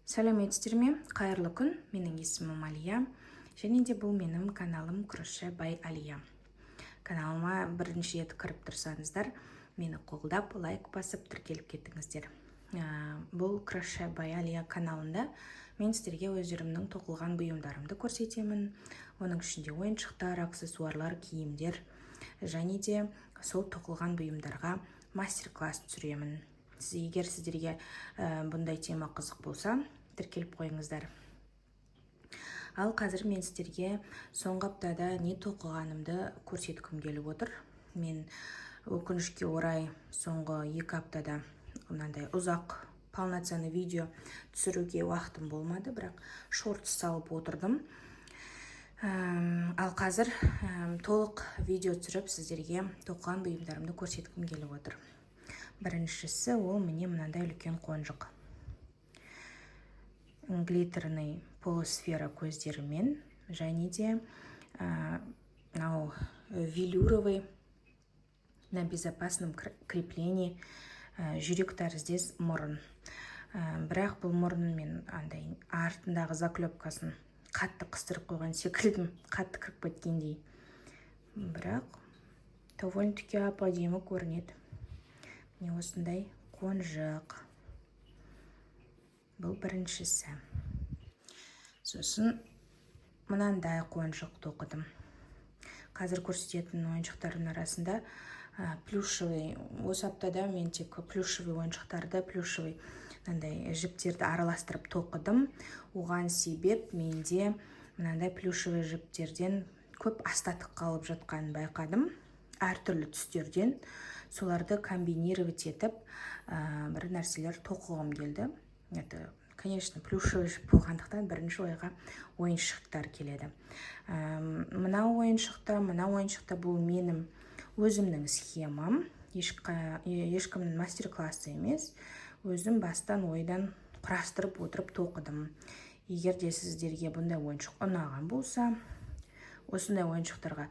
Сәлеметсіздер ме? Қайырлы күн. Менің есімім Алия. Және де бұл менің каналым Кроше бай Алия. Каналыма бірінші рет кіріп тұрсаңыздар, мені қолдап, лайк басып тіркеліп кеттіңіздер. Бұл Кроше бай Алия каналында мен сіздерге өздерімнің тоқылған бұйымдарымды көрсетемін. Оның ішінде ойыншықтар, аксессуарлар, киімдер және де сол тоқылған бұйымдарға мастер-класс түсіремін. Егер сіздерге бұндай тема қызық болса, тіркеліп қойыңыздар. Ал қазір мен сіздерге соңғы аптада не тоқығанымды көрсеткім келіп отыр. Мен өкінішке орай соңғы 2 аптада мынандай ұзақ полноценный видео түсіруге уақытым болмады, бірақ шортс салып отырдым. Ал қазір толық видео түсіріп сіздерге тоқыған бұйымдарымды көрсеткім келіп отыр. Біріншісі ол міне мынандай үлкен қонжық. Глиттерный полусфера көздерімен және де велюровый на безопасном креплении жүрек тәріздес мұрын. Бірақ бұл мұрын мен артындағы заклепкасын қатты қыстырып қойған секілдім, қатты кіріп кеткендей. Бірақ довольно-таки әдемі көрінеді. Міне осындай қонжық. Бұл біріншісі. Сосын мынандай қонжық тоқыдым. Қазір көрсететін ойыншықтардың арасында плюшевый. Осы аптада мен тек плюшевый ойыншықтарды, плюшевый жіптерді араластырып тоқыдым. Оған себеп менде мынандай плюшевый жіптерден көп астатық қалып жатқанын байқадым. Әртүрлі түстерден соларды комбинировать етіп бір нәрселер тоқығым келді. Это, конечно, плюшевый жіп болғандықтан бірінші ойға ойыншықтар келеді. Мына ойыншықта бұл менің өзімнің схемам. Ешкімнің мастер-классы емес. Өзім бастан ойдан құрастырып отырып тоқыдым. Егер де сіздерге бұндай ойыншық ұнаған болса, осындай ойыншықтарға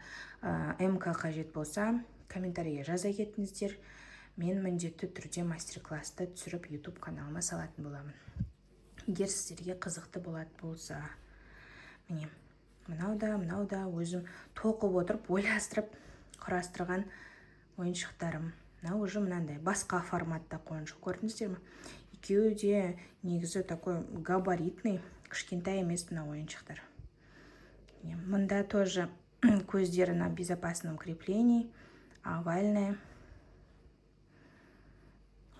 МК қажет болса, комментарийге жаза кетіңіздер. Мен міндетті түрде мастер-класты түсіріп YouTube каналыма салатын боламын. Егер сіздерге қызықты болады болса, міне, мынау да өзім тоқып отырып, ойластырып, құрастырған ойыншықтарым. Мынау уже мынандай басқа форматта қонжық, көрдіңіздер ме? Екеуі де негізі такой габаритный, кішкентай емес мына ойыншықтар. Мында тоже көздері на безопасном креплении, овальная.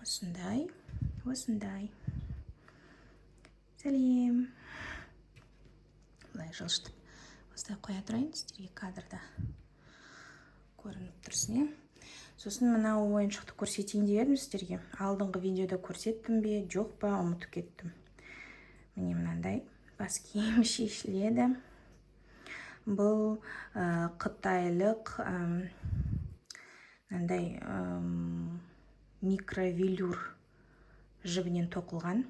Осындай. Сәлем. Бұлай жылшытып. Осылай қоя тұрайын, сіздерге кадрда көрініп тұрсын. Сосын мына ойыншықты көрсетейін дедім сіздерге. Алдыңғы видеода көрсеттім бе, жоқ па, ұмытып кеттім. Міне мынандай бас киім шешіледі. Бұл қытайлық микровелюр жібінен тоқылған.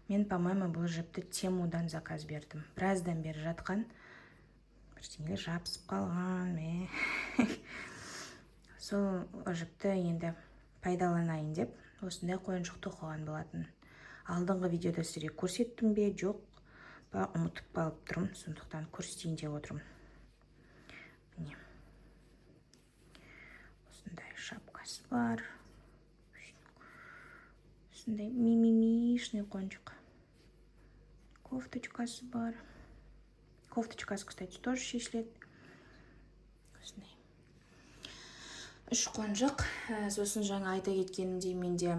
Мен, по-моему, бұл жіпті Темудан заказ бердім. Біраздан бері жатқан. Бірдеңелер жабысып қалған. Сол жіпті енді пайдаланайын деп, осындай қойыншық тоқылған болатын. Алдыңғы видеода сіздерге көрсеттім бе, жоқ ба, ұмытып қалып тұрмын, сондықтан көрсетейін деп отырмын. Міне. Осындай шапкасы бар. Осындай мимимишный қонжық. Кофточкасы бар. Кофточкасы, кстати, тоже шешіледі. Осындай. 3 қонжық. Сосын жаңа айта кеткенімдей менде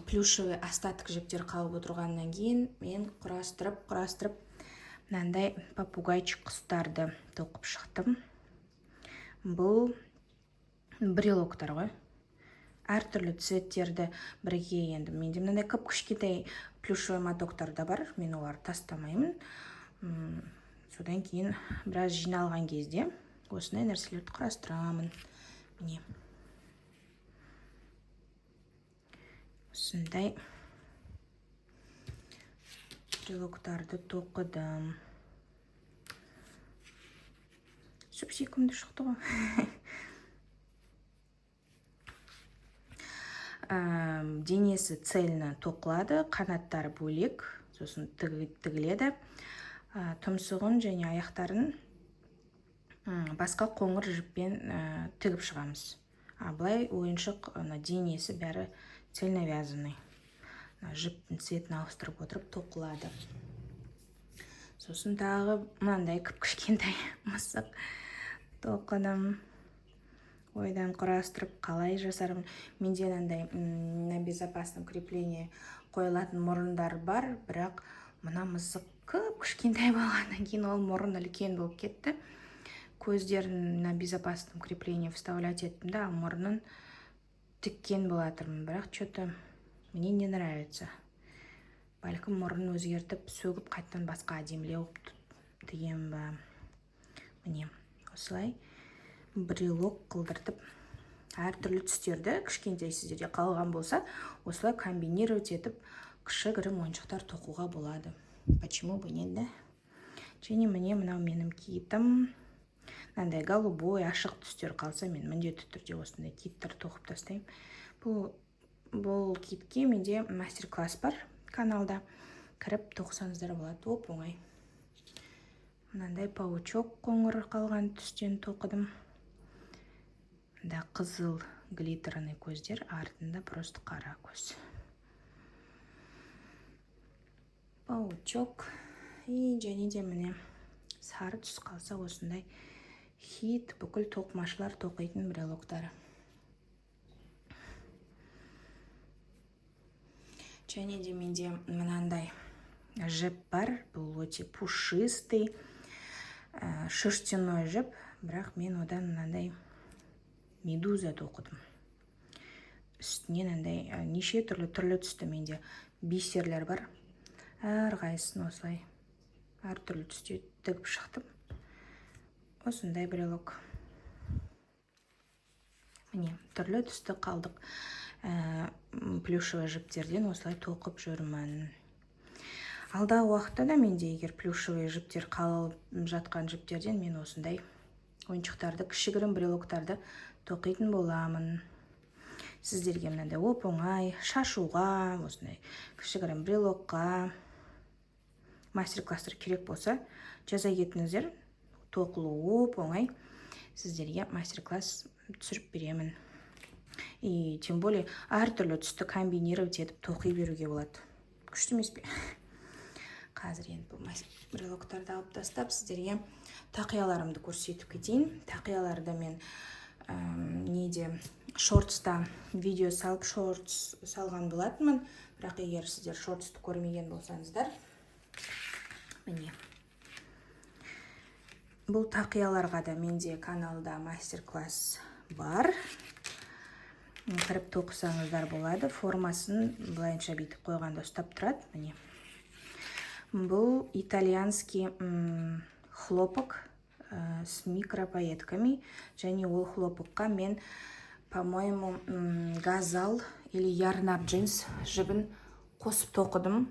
плюшевый астатық жіптер қалып отырғаннан кейін мен құрастырып мынандай попугайчик құстарды тоқып шықтым. Бұл брелоктар ғой. Әртүрлі цветтерді бірге енді. Менде мынандай көп кішкентай плюшевый мотоктар да бар. Мен оларды тастамаймын. Содан кейін біраз жиналған кезде осындай нәрселерді құрастырамын. Міне. Осындай брелоктарды тоқыдым. Сүп-сүйкімді шықты ғой. денесі цельно тоқылады, қанаттары бөлек, сосын тігіледі. Тұмсығын және аяқтарын басқа қоңыр жіппен тігіп шығамыз. Былай ойыншық денесі бәрі цельно вязаный. Жіптің цветін ауыстырып отырып тоқылады. Сосын тағы мынандай кішкентай мысық тоқыдым. Ойдан құрастырып қалай жасарым. Менде андай на безопасном крепление қойылатын мұрындар бар, бірақ мына мысық кішкентай болғаннан кейін ол мұрын үлкен болып кетті. Көздерін на безопасном крепление вставлять еттім да, мұрнын тіккен болатырмын, бірақ что-то мне не нравится. Бәлкім мұрын өзгертіп, сөгіп қайттан басқа әдемілеу тігем ба. Міне, осылай брелок қылдыртып, әртүрлі түстерді кішкентай сіздерде қалған болса, осылай комбинировать етіп, кішігірім ойыншықтар тоқуға болады. Почему бы нет, да? Және міне мынау менің киітім. Мынандай голубой, ашық түстер қалса, мен міндетті түрде осындай киіттер тоқып тастаймын. Бұл киітке менде мастер-класс бар каналда. Кіріп тоқсаңыздар болады, оп-оңай. Мынандай паучок қоңыр қалған түстен тоқыдым. Да, қызыл глиттерный көздер, артында просто қара көз. Паучок. И және де міне сары түс қалса осындай хит бүкіл тоқымашылар тоқитын брелоктары. Және де менде мынандай жіп бар, бұл өте пушистый, шерстяной жіп, бірақ мен одан мынандай медуза тоқыдым. Үстінен андай неше түрлі түсті менде бисерлер бар. Әрқайсысын осылай әртүрлі түсте тігіп шықтым. Осындай брелок. Міне, түрлі түсті қалдық плюшевый жіптерден осылай тоқып жүрмін. Алдағы уақытта да менде егер плюшевый жіптер қалып жатқан жіптерден мен осындай ойыншықтарды, кішігірім брелоктарды тоқитын боламын. Сіздерге мынандай оп-оңай шашуға, осындай кішігірім брелокқа мастер-класстар керек болса, жаза кетіңіздер. Тоқылу оп-оңай. Сіздерге мастер-класс түсіріп беремін. И тем более әртүрлі түсті комбинировать етіп тоқи беруге болады. Күшті емес пе? Қазір енді бұл брелоктарды алып тастап, сіздерге тақияларымды көрсетіп кетейін. Тақияларды мен неде шортста видео салып шортс салған болатынмын. Бірақ егер сіздер шортсты көрмеген болсаңыздар, міне. Бұл тақияларға да менде каналда мастер-класс бар. Кіріп тоқысаңыздар болады. Формасын былайынша бүйтіп қойғанда ұстап тұрады. Міне. Бұл итальянский хлопок с микропаетками. Және ол хлопокқа мен, по-моему, газал или ярнар джинс жібін қосып тоқыдым.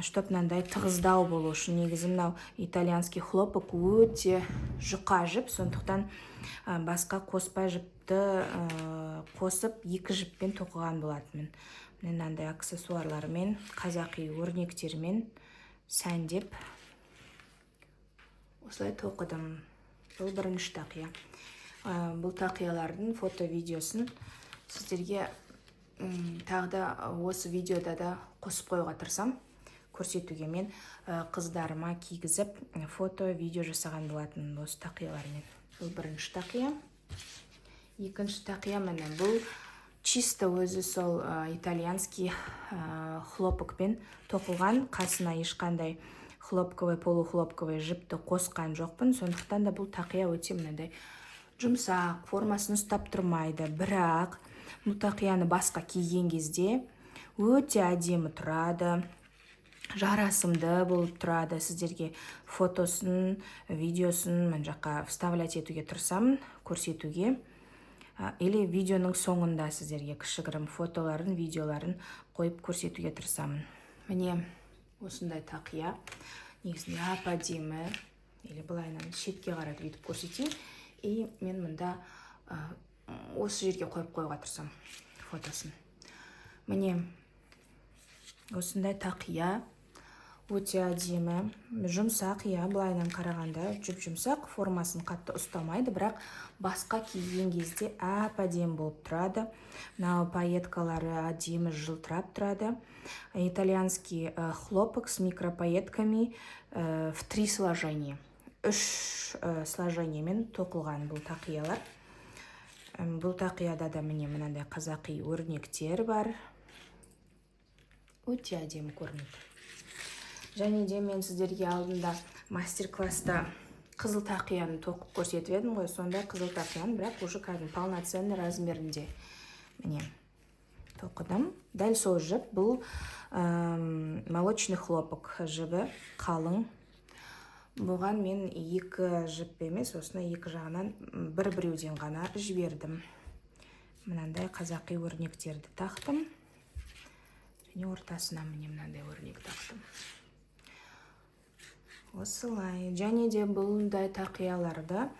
Чтоб мынандай тығыздау болу үшін. Негізі мынау итальянский хлопок өте жұқа жіп, сондықтан басқа қоспа жіпті қосып екі жіппен тоқыған болатынмын. Мынандай аксессуарлармен, қазақи өрнектермен сәндеп осылай тоқыдым. Бұл бірінші тақия. Бұл тақиялардың фото-видеосын сіздерге тағда осы видеода да қосып қойға тұрсам, көрсетуге мен қыздарыма кигізіп фото-видео жасаған болатын осы тақиялармен. Бұл бірінші тақия. Екінші тақия міне бұл чисто өзі сол итальянский хлопокпен тоқылған, қасына ешқандай хлопковый, полухлопковый жіпті қосқан жоқпын. Сондықтан да бұл тақия өте мынандай жұмсақ, формасын ұстап тұрмайды. Бірақ бұл тақияны басқа киген кезде өте әдемі тұрады, жарасымды болып тұрады. Сіздерге фотосын, видеосын мен жаққа вставлять етуге тұрсам, көрсетуге. Или видеоның соңында сіздерге кішігірім фотоларын, видеоларын қойып көрсетуге тұрсамын. Міне осындай тақия. Негізінде әп-әдемі, или былайынан шетке қаратып етіп көрсетейін. И мен мұнда осы жерге қойып қойға тұрсам фотосын. Міне осындай тақия, өте әдемі, жұмсақ, былайынан қарағанда жұмсақ, формасын қатты ұстамайды, бірақ басқа киген кезде әп-әдемі болып тұрады. Мынау пайеткалары әдемі жылтырап тұрады. Итальянский хлопок с микропайетками в 3 сложения. 3 сложениемен тоқылған бұл тақиялар. Бұл тақияда да міне мынандай қазақи өрнектер бар. Өте әдемі көрінеді. Және де мен сіздерге алдында мастер-класста қызыл тақияны тоқып көрсетіп едім ғой, сонда қызыл тақияны, бірақ уже кәдімгі полноценный размерінде міне тоқыдым. Дәл сол жіп, бұл молочный хлопок жібі, қалың. Бұған мен 2 жіп емес, осыны 2 жағынан бір-біреуден ғана жібердім. Мынандай қазақи өрнектерді тақтым. Және ортасына міне мынандай өрнек тақтым. Осылай. Және де бұлдай тақияларды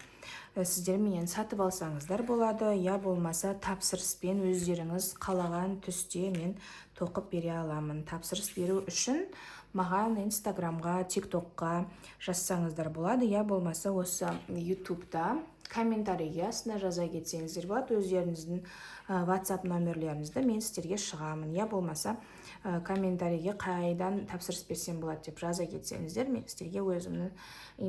сіздер менен сатып алсаңыздар болады, болмаса тапсырыспен өздеріңіз қалаған түсте мен тоқып бере аламын. Тапсырыс беру үшін маған инстаграмға, тиктокқа жазсаңыздар болады, болмаса осы ютубта комментарийге астына жаза кетсеңіздер болады, өздеріңіздің WhatsApp номерлеріңізді мен сіздерге шығамын, болмаса комментарийге қайдан тапсырыс берсем болады деп жаза кетсеңіздер, мен сіздерге өзімнің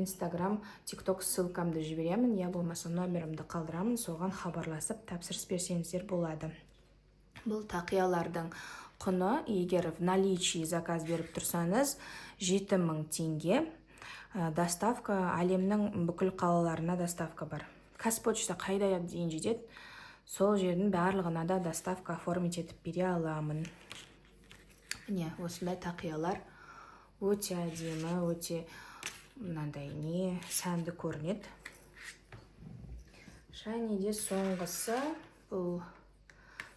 инстаграм, тикток ссылкамды жіберемін, болмаса номерімді қалдырамын, соған хабарласып тапсырыс берсеңіздер болады. Бұл тақиялардың құны, егер в наличии заказ беріп тұрсаңыз, 7000 теңге. Доставка, әлемнің бүкіл қалаларына доставка бар. Қазпочта қайда дейін жетеді, сол жердің барлығына да доставка оформить етіп бере аламын. Міне, осындай тақиялар өте әдемі, өте мынандай сәнді көрінеді. Және де соңғысы, бұл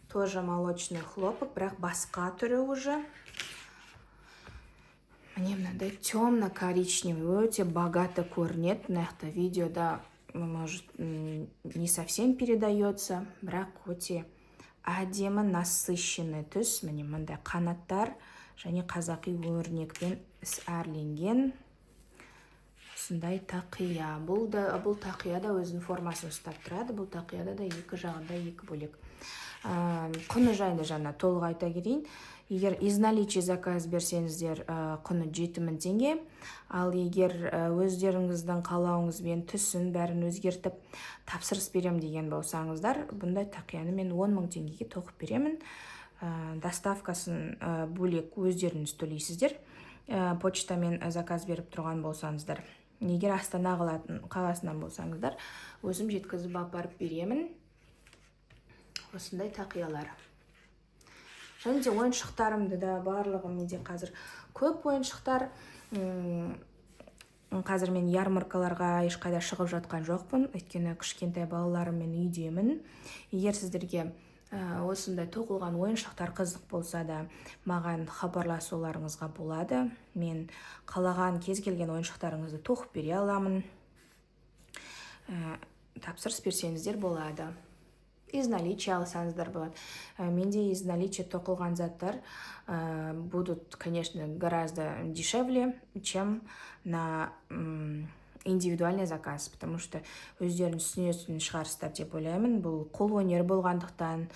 тоже молочный хлопок, бірақ басқа түрі уже. Міне мынандай темно-коричневый, өте богато көрінеді. Мынақты видеода, может, не совсем передается, бірақ өте әдемі насыщенный түс. Міне мындай қанаттар және қазақи өрнекпен әрленген осындай тақия. Бұл тақияда өзінің формасын ұстап тұрады. Бұл тақияда да 2 жағында 2 бөлек. Құны жайында жаңа толық айта кетейін. Егер из наличия заказ берсеңіздер, құны 7000 теңге. Ал егер өздеріңіздің қалауыңызбен түсін бәрін өзгертіп тапсырыс берем деген болсаңыздар, бұндай тақияны мен 10.000 теңгеге тоқып беремін. Доставкасын бөлек өздеріңіз төлейсіздер. Почтамен заказ беріп тұрған болсаңыздар. Егер Астана қаласынан болсаңыздар, өзім жеткізіп апарып беремін. Осындай тақиялар. Және де ойыншықтарымды да барлығы менде қазір көп ойыншықтар. Қазір мен ярмаркаларға ешқайда шығып жатқан жоқпын, өйткені кішкентай балаларыммен үйдемін. Егер сіздерге осындай тоқылған ойыншықтар қызық болса да, маған хабарласуларыңызға болады. Мен қалаған кез келген ойыншықтарыңызды тоқып бере аламын. Тапсырыс берсеңіздер болады. Из наличия алсаңыздар болады. Менде из наличия тоқылған заттар будут, конечно, гораздо дешевле, чем на индивидуальный заказ, потому что өздеріңіз түсінетін шығарсыздар деп ойлаймын. Бұл қол өнер болғандықтан,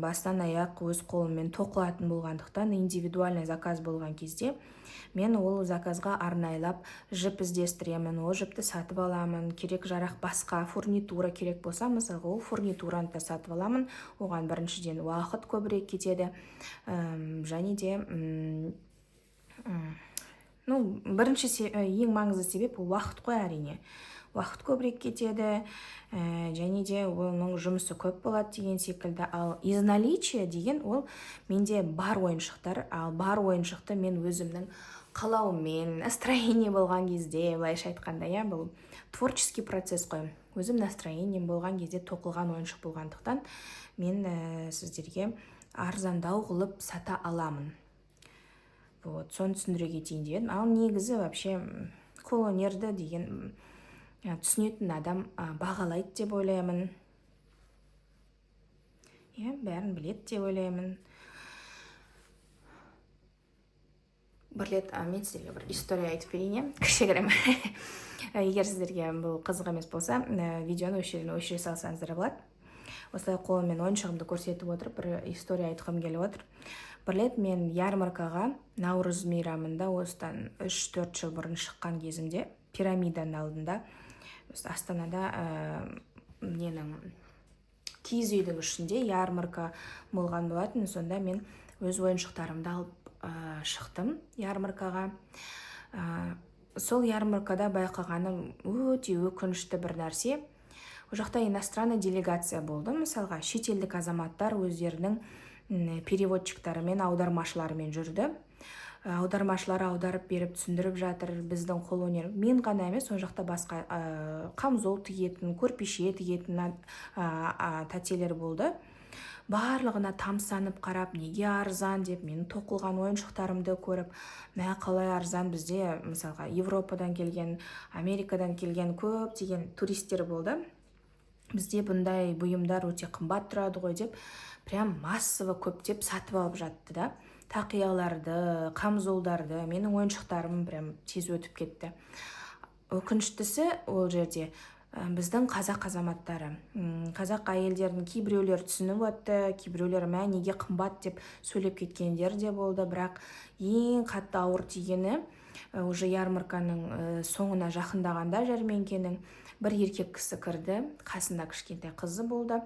бастан аяқ өз қолыммен тоқылатын болғандықтан, индивидуальный заказ болған кезде мен ол заказға арнайлап жіп іздестіремін, ол жіпті сатып аламын. Керек жарақ басқа фурнитура керек болса, мысалы ол фурнитураны да сатып аламын. Оған біріншіден уақыт көбірек кетеді. Және де бірінші ең маңызды себеп уақыт қой, әрине. Уақыт көбірек кетеді, және де оның жұмысы көп болады деген секілді. Ал из наличия деген ол менде бар ойыншықтар, ал бар ойыншықты мен өзімнің қалауыммен, настроение болған кезде, былайша айтқанда, бұл творческий процесс қой. Өзім настроением болған кезде тоқылған ойыншық болғандықтан мен сіздерге арзандау қылып сата аламын. Соны түсіндіре кетейін дедім. Ал негізі вообще қолөнерді деген түсінетін адам бағалайды деп ойлаймын. Бәрін білет деп ойлаймын. бір рет мен сіздерге бір история айтып берейін, кішігірім. Егер сіздерге бұл қызық емес болса, видеоны өшіре салсаңыздар болады. Осылай қолыммен ойыншығымды көрсетіп отырып, бір история айтқым келіп отыр. Бір рет мен ярмаркаға Наурыз мейрамында осыдан 3-4 жыл бұрын шыққан кезімде пирамиданың алдында Астанада киіз үйдің ішінде ярмарка болған болатын. Сонда мен өз ойыншықтарымды алып шықтым ярмаркаға. Сол ярмаркада байқағаным өте өкінішті бір нәрсе. Ол жақта иностранный делегация болды. Мысалға, шетелдік азаматтар өздерінің переводчиктарымен, аудармашыларымен жүрді. Аудармашылар аударып беріп түсіндіріп жатыр біздің қолөнер. Мен ғана емес, ол жақта басқа қамзол тігетін, көрпеше тігетін тәтелер болды. Барлығына тамсанып қарап, неге арзан деп, менің тоқылған ойыншықтарымды көріп, мә қалай арзан, бізде мысалға Европадан келген, Америкадан келген көптеген туристер болды. Бізде бұндай бұйымдар өте қымбат тұрады ғой деп, прям массово көптеп сатып алып жатты да. Тақияларды, қамзолдарды, менің ойыншықтарым прям тез өтіп кетті. Өкініштісі ол жерде біздің қазақ азаматтары, қазақ әйелдердің кейбіреулер түсініп өтті, кейбіреулер мә неге қымбат деп сөйлеп кеткендер де болды. Бірақ ең қатты ауыр тигені уже ярмарканың соңына жақындағанда жәрмеңкенің бір еркек кісі кірді, қасында кішкентай қызы болды.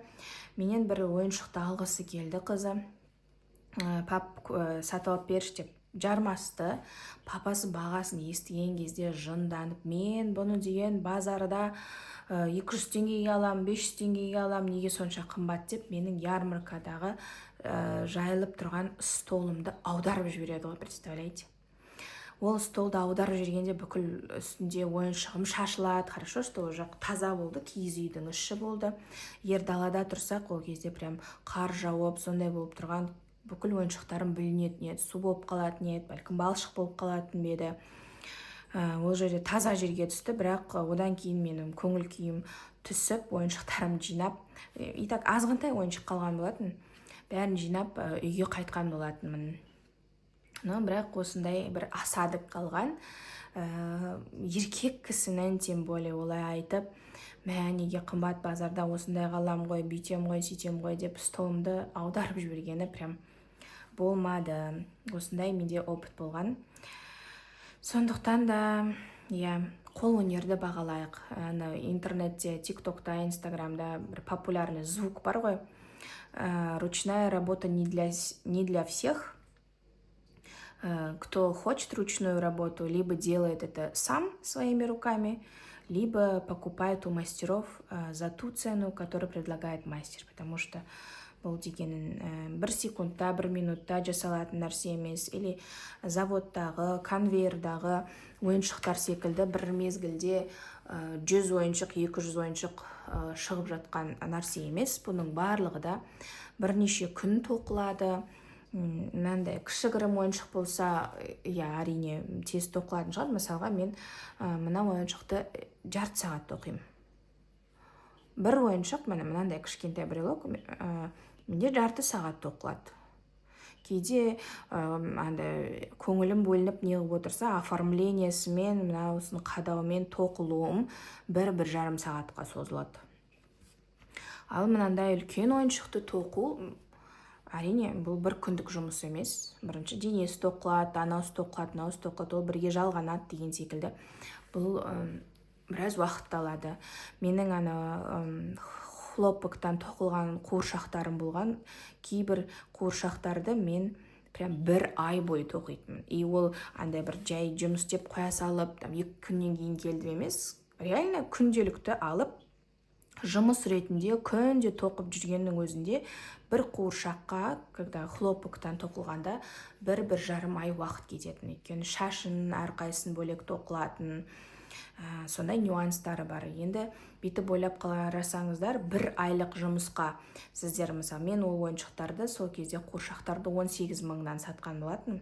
Менен бір ойыншықты алғысы келді қызы. Пап сатып алып берші деп жармасты. Папасы бағасын естіген кезде жынданып, мен бұны деген базарда 200 теңгеге алам, 500 теңгеге алам, неге сонша қымбат деп, менің ярмаркадағы жайылып тұрған столымды аударып жібереді ғой, представляете. Ол столды аударып жүргенде бүкіл үстінде ойыншығым шашылады. Хорошо, что ол жақ таза болды, киіз үйдің іші болды. Егер далада тұрсақ, ол кезде прям қар жауып, сондай болып тұрған, бүкіл ойыншықтарым бүлінетін еді, су болып қалатын еді, бәлкім балшық болып қалатын еді. Ол жерде таза жерге түсті, бірақ одан кейін менің көңіл күйім түсіп, ойыншықтарым жинап, и так азғантай ойыншық қалған болатын, бәрін жинап үйге қайтқан болатынмын. Бірақ осындай бір асадық қалған. Еркек кісінің тем более олай айтып, мә неге қымбат базарда осындай қалам ғой, бүйтем ғой, сөйтем ғой деп столымды аударып жібергені прям болмады. Осындай менде опыт болған. Сондықтан да, қол өнерді бағалайық. Интернетте, тиктокта, инстаграмда бір популярный звук бар ғой. Ручная работа не для всех. Кто хочет ручную работу, либо делает это сам своими руками, либо покупает у мастеров за ту цену, которую предлагает мастер. Потому что бұл деген бір секундта, бір минутта жасалатын нәрсе емес, или заводтағы, конвейердағы ойыншықтар секілді бір мезгілде 100 ойыншық, 200 ойыншық шығып жатқан нәрсе емес. Бұның барлығы да бірнеше күн тоқылады. Мынандай кішігірім ойыншық болса, әрине тез тоқылатын шығар. Мысалға, мен мына ойыншықты жарты сағат тоқимын. Бір ойыншық, мынандай кішкентай брелок, менде жарты сағат тоқылады. Кейде көңілім бөлініп неғып отырса, оформлениясымен, осының қадауымен тоқылуым 1-1,5 сағатқа созылады. Ал мынандай үлкен ойыншықты тоқу, әрине, бұл бір күндік жұмыс емес. Бірінші денесі тоқылады, анаусы тоқылады, мынаусы тоқылады, ол бірге жалғанады деген секілді. Бұл біраз уақыт алады. Менің хлопоктан тоқылған қуыршақтарым болған. Кейбір қуыршақтарды мен прям 1 ай бойы тоқитын. И ол бір жай жұмыс деп қоя салып, 2 күннен кейін келді емес. Реально күнделікті алып, жұмыс ретінде күнде тоқып жүргеннің өзінде бір қуыршаққа, когда хлопоктан тоқылғанда 1-1,5 ай уақыт кететін. Өйткені шашын әрқайсысын бөлек тоқылатын, сондай нюанстары бар. Енді бүйтіп ойлап қарасаңыздар, 1 айлық жұмысқа сіздер, мысалы, мен ол ойыншықтарды сол кезде қуыршақтарды 18 мыңнан сатқан болатын.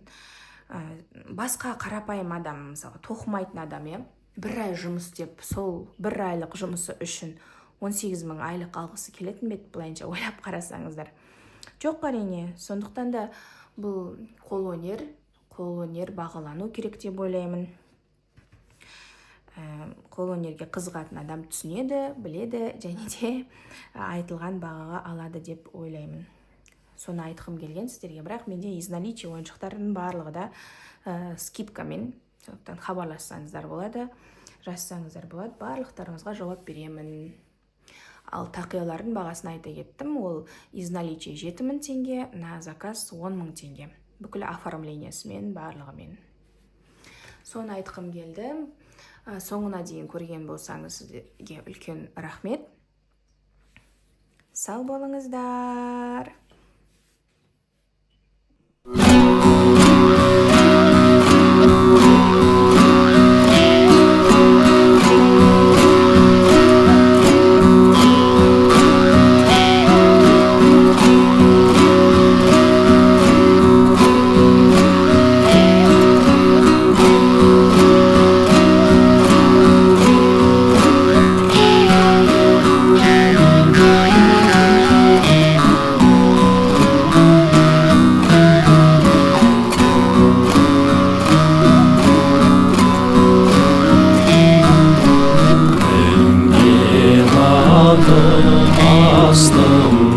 Басқа қарапайым адам, мысалы, тоқымайтын адам, 1 ай жұмыс деп, сол 1 айлық жұмысы үшін 18 мың айлық алғысы келетін бет, бұлайынша ойлап қарасаңыздар. Жоқ, әрине. Сондықтан да бұл қолөнер қолөнер бағалану керек деп ойлаймын. Қолөнерге қызығатын адам түсінеді, біледі, және де айтылған бағаға алады деп ойлаймын. Соны айтқым келген сіздерге. Бірақ менде из наличия ойыншықтардың барлығы да скидкамен, сондықтан хабарлассаңыздар болады, жазсаңыздар болады, барлықтарыңызға жауап беремін. Ал тақиялардың бағасын айта кеттім, ол из наличия 7000 теңге, на заказ 10.000 теңге. Бүкіл оформлениясымен, барлығымен. Соны айтқым келді. Соңына дейін көрген болсаңыз сізге үлкен рахмет. Сау болыңыздар. Bastım